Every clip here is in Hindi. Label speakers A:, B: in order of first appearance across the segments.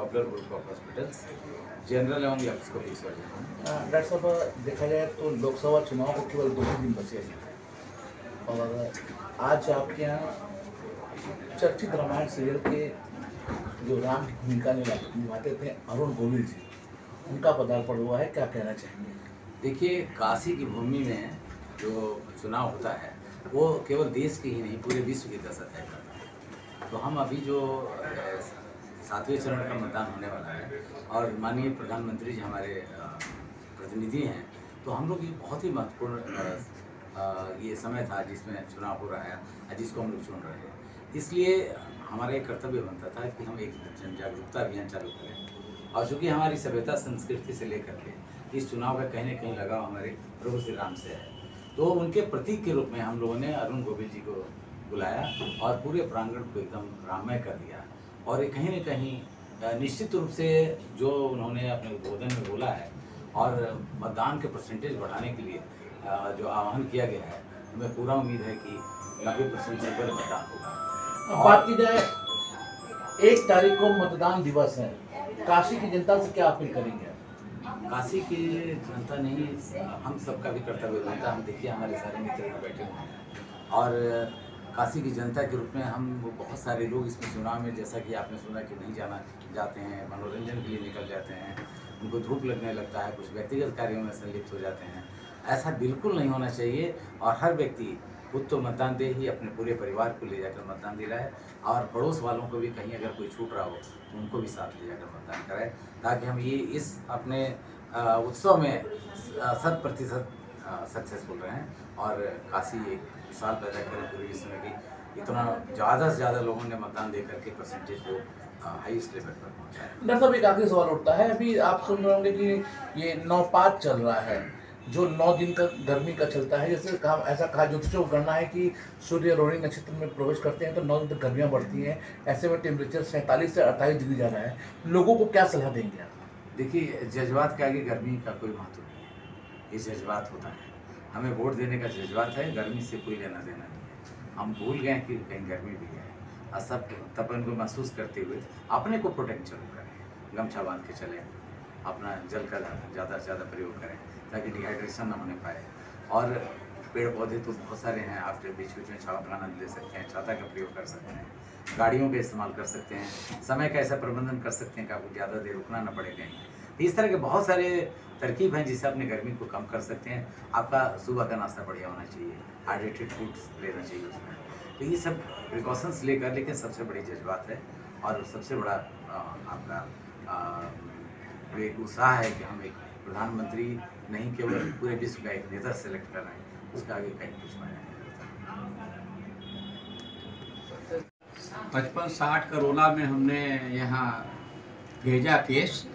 A: Popular group of hospitals, general एवं लेप्रोस्कोपिक सर्जन हूँ।
B: डॉक्टर साहब, देखा जाए तो लोकसभा चुनाव को केवल 2 दिन बचे हैं और आज आपके यहाँ चर्चित रामायण सीरियल के जो राम की भूमिका निभाते थे अरुण गोविल जी, उनका पदार्पण हुआ है, क्या कहना चाहेंगे?
A: देखिए, काशी की भूमि में जो चुनाव होता है वो केवल देश की ही नहीं पूरे विश्व की दशा तय करता है। तो हम अभी जो 7वें चरण का मतदान होने वाला है और माननीय प्रधानमंत्री जी हमारे प्रतिनिधि हैं, तो हम लोग ये बहुत ही महत्वपूर्ण ये समय था जिसमें चुनाव हो रहा है, जिसको हम लोग चुन रहे हैं। इसलिए हमारा एक कर्तव्य बनता था कि हम एक जन जागरूकता अभियान चालू करें। और चूँकि हमारी सभ्यता संस्कृति से लेकर के इस चुनाव का कहीं न कहीं लगाव हमारे प्रभु श्री राम से है, तो उनके प्रतीक के रूप में हम लोगों ने अरुण गोविल जी को बुलाया और पूरे प्रांगण को एकदम राममय कर दिया। और ये कहीं न कहीं निश्चित रूप से जो उन्होंने अपने उद्बोधन में बोला है और मतदान के परसेंटेज बढ़ाने के लिए जो आह्वान किया गया है, हमें पूरा उम्मीद है कि 90% से ऊपर मतदान होगा।
B: बात की जाए 1 तारीख को मतदान दिवस है, काशी की जनता से क्या अपील करेंगे?
A: काशी की जनता नहीं, हम सबका भी कर्तव्य बनता है। हम देखिए हमारे सारे मित्र यहाँ बैठे हुए हैं और काशी की जनता के रूप में हम बहुत सारे लोग इसमें चुनाव में, जैसा कि आपने सुना कि नहीं जाते हैं, मनोरंजन के लिए निकल जाते हैं, उनको धूप लगने लगता है, कुछ व्यक्तिगत कार्यों में संलिप्त हो जाते हैं। ऐसा बिल्कुल नहीं होना चाहिए और हर व्यक्ति खुद तो मतदान दे ही, अपने पूरे परिवार को ले जाकर मतदान दे रहा है और पड़ोस वालों को भी कहीं अगर कोई छूट रहा हो तो उनको भी साथ ले जाकर मतदान कराए, ताकि हम ये इस अपने उत्सव में 100% सक्सेसफुल रहें और काशी एक मिसाल पैदा करें पूरे विश्व में कि इतना ज़्यादा से ज़्यादा लोगों ने मतदान दे करके परसेंटेज को हाईएस्ट लेवल पर पहुँचाया।
B: डॉक्टर साहब, एक आखिरी सवाल उठता है, अभी आप सुन रहे होंगे कि ये नवपात चल रहा है जो 9 दिन का गर्मी का चलता है। जैसे ऐसा कहा ज्योतिषों को गणना है कि सूर्य रोहिणी नक्षत्र में प्रवेश करते हैं तो 9 दिन तक गर्मियाँ बढ़ती हैं। ऐसे में टेम्परेचर 47 से 28 डिग्री जा रहा है, लोगों को क्या सलाह देंगे आप?
A: देखिए, जज्बात के आगे गर्मी का कोई महत्व नहीं है, ये जज्बात होता है। हमें वोट देने का जज्बात है, गर्मी से कोई लेना देना नहीं है। हम भूल गए कि कहीं गर्मी भी है और सब तपन को महसूस करते हुए अपने को प्रोटेक्ट जरूर करें, गमछा बांध के चलें, अपना जल का ज़्यादा से ज़्यादा प्रयोग करें ताकि डिहाइड्रेशन ना होने पाए। और पेड़ पौधे तो बहुत सारे हैं, आप बीच बीच में छाँव का आनंद ले सकते हैं, छाता का प्रयोग कर सकते हैं, गाड़ियों का इस्तेमाल कर सकते हैं, समय का ऐसा प्रबंधन कर सकते हैं कि आपको ज़्यादा देर रुकना ना पड़े कहीं। इस तरह के बहुत सारे तरकीब हैं जिससे अपने गर्मी को कम कर सकते हैं। आपका सुबह का नाश्ता बढ़िया होना चाहिए, हाइड्रेटेड फूड्स लेना चाहिए उसमें। तो ये सब प्रिकॉशंस लेकर, लेकिन सबसे बड़ी जज्बात है और सबसे बड़ा आपका एक उत्साह है कि हम एक प्रधानमंत्री नहीं केवल पूरे विश्व का एक नेता सेलेक्ट कर रहे हैं, उसका आगे कहीं कुछ मायने नहीं होता।
C: 55-60 कोरोना में हमने यहाँ भेजा केस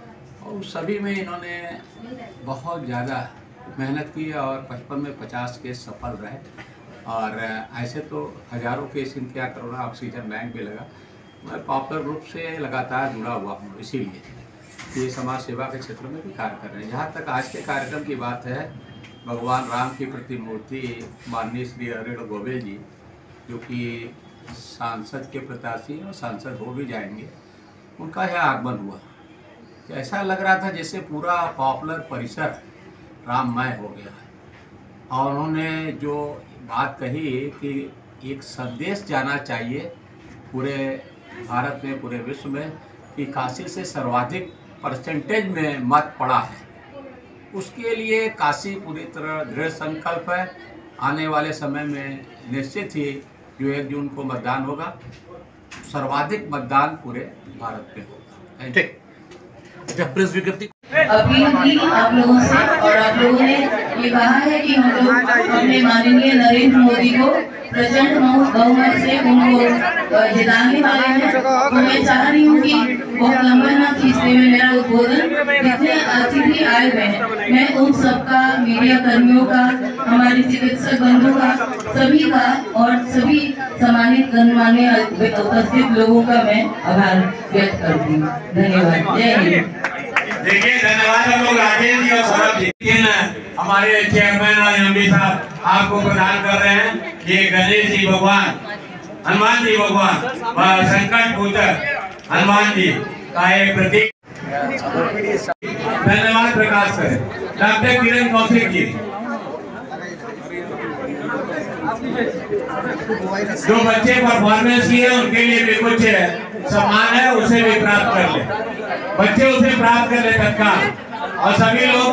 C: और सभी में इन्होंने बहुत ज़्यादा मेहनत की और 55 में 50 केस सफल रहे। और ऐसे तो हज़ारों केस इनके यहाँ कोरोना ऑक्सीजन बैंक भी लगा। मैं पॉपुलर ग्रुप से लगातार जुड़ा हुआ हूँ, इसीलिए ये समाज सेवा के क्षेत्र में भी कार्य कर रहे हैं। जहाँ तक आज के कार्यक्रम की बात है, भगवान राम की प्रतिमूर्ति माननीय श्री अरुण गोविल जी, जो कि सांसद के प्रत्याशी और सांसद हो भी जाएंगे, उनका यह आगमन हुआ। ऐसा लग रहा था जैसे पूरा पॉपुलर परिसर राममय हो गया है। और उन्होंने जो बात कही कि एक संदेश जाना चाहिए पूरे भारत में, पूरे विश्व में, कि काशी से सर्वाधिक परसेंटेज में मत पड़ा है, उसके लिए काशी पूरी तरह दृढ़ संकल्प है। आने वाले समय में निश्चित ही जो 1 जून को मतदान होगा, सर्वाधिक मतदान पूरे भारत में होगा।
B: ठीक, जब प्रेस विज्ञप्ति
D: अपील की आप लोगों से, और आप लोगों ने ये कहा है कि हम लोग अपने माननीय नरेंद्र मोदी को प्रचंड बहुमत से उनको जिताने वाले हैं। तो मैं चाह रही हूँ कि बहुत लंबा ना खींचने में मेरा उद्बोधन, जितने अतिथि आए हुए हैं मैं उन सबका, मीडिया कर्मियों का, हमारे चिकित्सक बंधुओं का, सभी का और सभी सम्मानित गणमान्य उपस्थित लोगों का मैं आभार व्यक्त करती हूँ। धन्यवाद। जय हिंद।
E: देखिए, धन्यवाद हम लोग राजेश जी और सौरभ जी। लेकिन हमारे चेयरमैन और एमडी साहब आपको प्रदान कर रहे हैं ये गणेश जी भगवान, हनुमान जी भगवान, संकट मोचक हनुमान जी, का एक प्रतीक। धन्यवाद प्रकाश करें। डॉक्टर किरण कौशिक जी, जो बच्चे परफॉर्मेंस किए उनके लिए भी कुछ सम्मान है, उसे भी प्राप्त कर ले, बच्चे उसे प्राप्त कर ले तत्काल। और सभी लोग